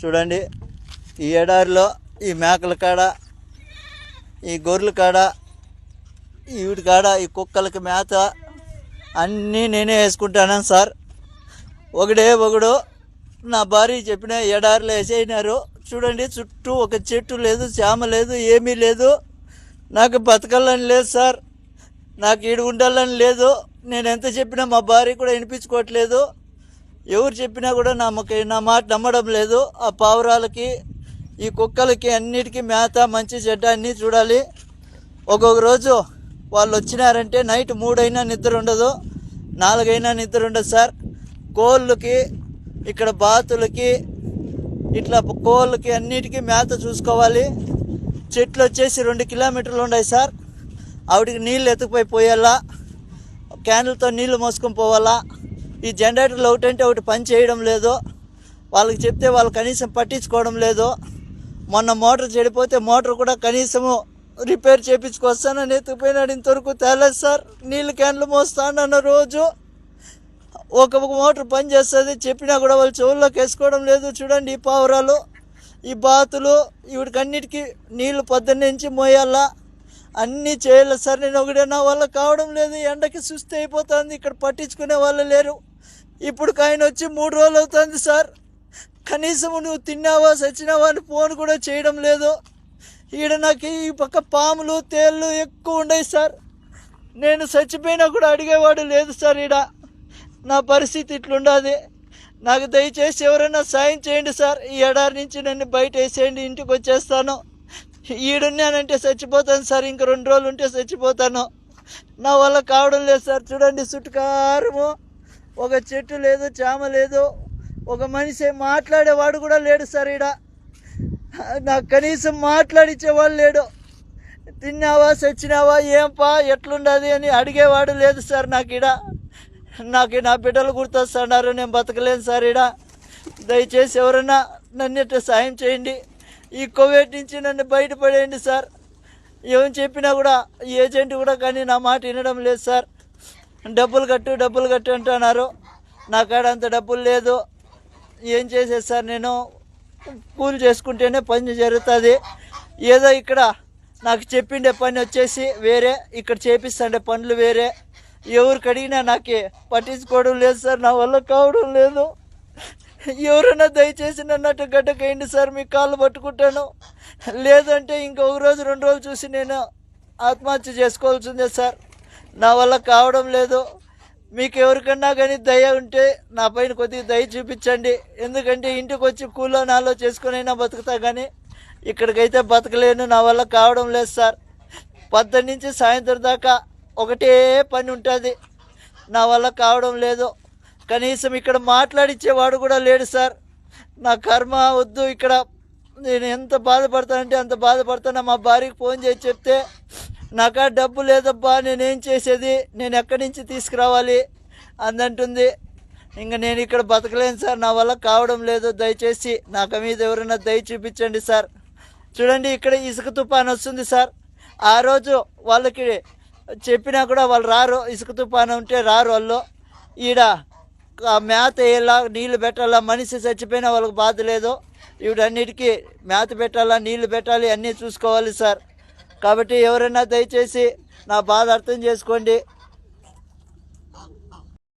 చూడండి, ఈ ఎడారిలో ఈ మేకల కాడ, ఈ గొర్రెల కాడ, వీటి కాడ ఈ కుక్కలకి మేత అన్నీ నేనే వేసుకుంటాను సార్. ఒకడు నా భార్య చెప్పిన ఎడారిలో వేసేసినారు. చూడండి, చుట్టూ ఒక చెట్టు లేదు, చేమ లేదు, ఏమీ లేదు. నాకు బతకాలని లేదు సార్, నాకు ఈడు ఉండాలని లేదు. నేను ఎంత చెప్పినా మా భార్య కూడా వినిపించుకోవట్లేదు. ఎవరు చెప్పినా కూడా నా మాట నమ్మడం లేదు. ఆ పావురాలకి, ఈ కుక్కలకి అన్నిటికీ మేత, మంచి చెడ్డ అన్నీ చూడాలి. ఒక్కొక్క రోజు వాళ్ళు వచ్చినారంటే నైట్ 3 అయినా నిద్ర ఉండదు, 4 అయినా నిద్ర ఉండదు సార్. కోళ్ళకి, ఇక్కడ బాతులకి, ఇట్లా కోళ్ళకి అన్నిటికీ మేత చూసుకోవాలి. చెట్లు వచ్చేసి 2 కిలోమీటర్లు ఉన్నాయి సార్. ఆవిడికి నీళ్ళు ఎత్తుకుపోయి పోయాలా, క్యాన్లతో నీళ్లు మోసుకొని పోవాలా. ఈ జనరేటర్లు ఒకటంటే ఒకటి పని చేయడం లేదు. వాళ్ళకి చెప్తే వాళ్ళు కనీసం పట్టించుకోవడం లేదు. మొన్న మోటార్ చెడిపోతే మోటార్ కూడా కనీసము రిపేర్ చేయించుకొస్తానని ఎత్తుకుపోయినాడు. ఇంతవరకు తేలేదు సార్. నీళ్ళు క్యాన్లు మోస్తానన్న రోజు ఒక మోటార్ పని చేస్తుంది, చెప్పినా కూడా వాళ్ళు చెవుల్లోకి వేసుకోవడం లేదు. చూడండి, ఈ పావురాలు, ఈ బాతులు, వీటికన్నిటికీ నీళ్లు పొద్దున్నుంచి మోయాలా, అన్నీ చేయాలి సార్. నేను ఒకటే, నా వల్ల కావడం లేదు. ఎండకి సుస్థి అయిపోతుంది. ఇక్కడ పట్టించుకునే వాళ్ళు లేరు. ఇప్పుడు ఆయన వచ్చి 3 రోజులు అవుతుంది సార్. కనీసం నువ్వు తిన్నావా సచ్చినావా అని ఫోన్ కూడా చేయడం లేదు. ఈడ నాకు ఈ పక్క పాములు, తేళ్ళు ఎక్కువ ఉన్నాయి సార్. నేను చచ్చిపోయినా కూడా అడిగేవాడు లేదు సార్. ఈడ నా పరిస్థితి ఇట్లుండదు. నాకు దయచేసి ఎవరైనా సాయం చేయండి సార్. ఈ ఎడారి నుంచి నన్ను బయట వేసేయండి, ఇంటికి వచ్చేస్తాను. ఈడున్నానంటే చచ్చిపోతాను సార్. ఇంక 2 రోజులు ఉంటే చచ్చిపోతాను. నా వల్ల కావడం లేదు సార్. చూడండి, చుట్టుకారము ఒక చెట్టు లేదు, చేమ లేదు, ఒక మనిషి మాట్లాడేవాడు కూడా లేడు సార్. ఈడ నాకు కనీసం మాట్లాడిచ్చేవాడు లేడు. తిన్నావా చచ్చినావా, ఏంపా ఎట్లుండదు అని అడిగేవాడు లేదు సార్. నాకు నా బిడ్డలు గుర్తొస్తున్నారు. నేను బతకలేను సార్. ఈడ దయచేసి ఎవరైనా నన్ను సాయం చేయండి. ఈ కోవిడ్ నుంచి నన్ను బయటపడేయండి సార్. ఏం చెప్పినా కూడా ఏజెంట్ కూడా కానీ నా మాట వినడం లేదు సార్. డబ్బులు కట్టు అంటున్నారు. నా కాడ అంత డబ్బులు లేదు. ఏం చేసేది సార్? నేను కూలి చేసుకుంటేనే పని జరుగుతుంది. ఏదో ఇక్కడ నాకు చెప్పిండే పని వచ్చేసి వేరే, ఇక్కడ చేపిస్తాండే పనులు వేరే. ఎవరికి అడిగినా నాకే పట్టించుకోవడం లేదు సార్. నా వల్ల కావడం లేదు. ఎవరైనా దయచేసి నన్ను గడ్డకేయండి సార్. మీ కాళ్ళు పట్టుకుంటాను. లేదంటే ఇంకొక రోజు 2 రోజులు చూసి నేను ఆత్మహత్య చేసుకోవాల్సిందే సార్. నా వల్ల కావడం లేదు. మీకు ఎవరికన్నా కానీ దయ ఉంటే నా పైన కొద్దిగా దయ చూపించండి. ఎందుకంటే ఇంటికి వచ్చి కూలో నాలో చేసుకునైనా బతుకుతా, కానీ ఇక్కడికైతే బతకలేను. నా వల్ల కావడం లేదు సార్. 10 నుంచి సాయంత్రం దాకా ఒకటే పని ఉంటుంది. నా వల్ల కావడం లేదు. కనీసం ఇక్కడ మాట్లాడిచ్చేవాడు కూడా లేడు సార్. నా కర్మ వద్దు. ఇక్కడ నేను ఎంత బాధపడతానంటే అంత బాధపడతాను. మా భార్యకి ఫోన్ చేసి చెప్తే, నాకా డబ్బు లేదబ్బా, నేనేం చేసేది, నేను ఎక్కడి నుంచి తీసుకురావాలి అందంటుంది. ఇంకా నేను ఇక్కడ బతకలేను సార్. నా వల్ల కావడం లేదు. దయచేసి నాకు మీద ఎవరైనా దయ చూపించండి సార్. చూడండి, ఇక్కడ ఇసుక తుఫాను వస్తుంది సార్. ఆ రోజు వాళ్ళకి చెప్పినా కూడా వాళ్ళు రారు. ఇసుక తుఫాను ఉంటే రారు వాళ్ళు. ఈడ మేత వేయాలా, నీళ్లు పెట్టాలా. మనిషి చచ్చిపోయినా వాళ్ళకి బాధ లేదు. వీటన్నిటికీ మేత పెట్టాలా, నీళ్లు పెట్టాలి, అన్నీ చూసుకోవాలి సార్. కాబట్టి ఎవరైనా దయచేసి నా బాధ అర్థం చేసుకోండి.